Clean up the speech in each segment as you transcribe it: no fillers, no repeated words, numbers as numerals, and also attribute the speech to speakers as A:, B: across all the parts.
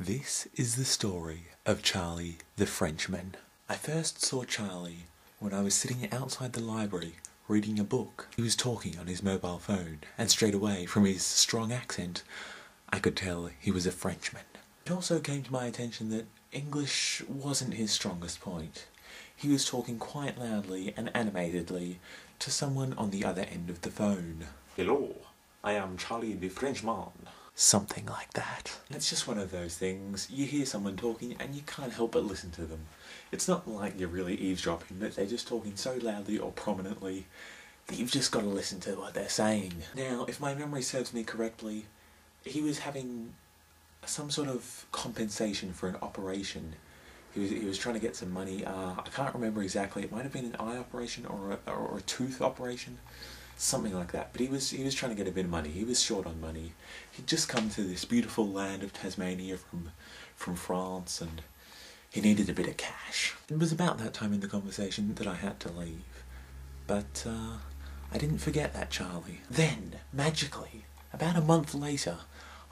A: This is the story of Charlie the Frenchman. I first saw Charlie when I was sitting outside the library reading a book. He was talking on his mobile phone, and straight away, from his strong accent, I could tell he was a Frenchman. It also came to my attention that English wasn't his strongest point. He was talking quite loudly and animatedly to someone on the other end of the phone. "Hello, I am Charlie the Frenchman." Something like that. It's just one of those things. You hear someone talking and you can't help but listen to them. It's not like you're really eavesdropping, but they're just talking so loudly or prominently that you've just got to listen to what they're saying. Now, if my memory serves me correctly, he was having some sort of compensation for an operation. He was trying to get some money. I can't remember exactly. It might have been an eye operation or a tooth operation. Something like that. But he was trying to get a bit of money. He was short on money. He'd just come to this beautiful land of Tasmania from France, and he needed a bit of cash. It was about that time in the conversation that I had to leave. But I didn't forget that Charlie. Then, magically, about a month later,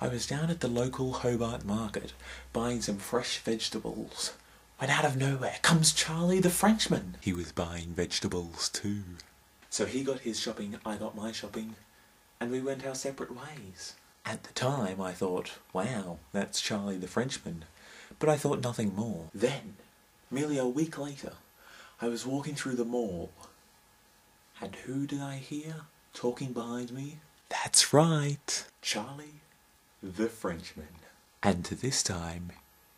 A: I was down at the local Hobart market buying some fresh vegetables, when out of nowhere comes Charlie the Frenchman. He was buying vegetables too. So he got his shopping, I got my shopping, and we went our separate ways. At the time I thought, wow, that's Charlie the Frenchman, but I thought nothing more. Then, merely a week later, I was walking through the mall, and who did I hear talking behind me? That's right, Charlie the Frenchman. And this time,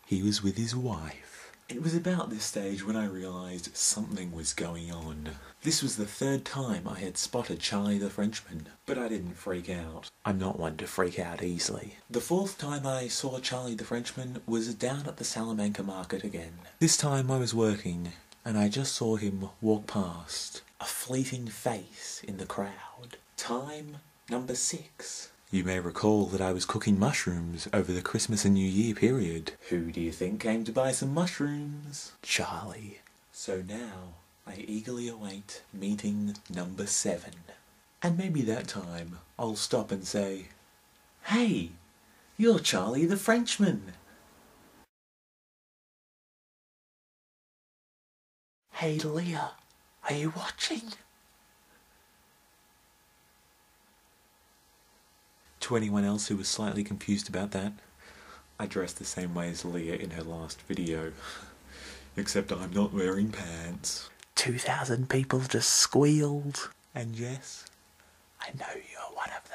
A: he was with his wife. It was about this stage when I realised something was going on. This was the third time I had spotted Charlie the Frenchman, but I didn't freak out. I'm not one to freak out easily. The fourth time I saw Charlie the Frenchman was down at the Salamanca market again. This time I was working, and I just saw him walk past, a fleeting face in the crowd. Time number 6. You may recall that I was cooking mushrooms over the Christmas and New Year period. Who do you think came to buy some mushrooms? Charlie. So now I eagerly await meeting number 7. And maybe that time I'll stop and say, "Hey, you're Charlie the Frenchman." "Hey Leah, are you watching?" To anyone else who was slightly confused about that, I dressed the same way as Leah in her last video, except I'm not wearing pants. 2,000 people just squealed. And yes, I know you're one of them.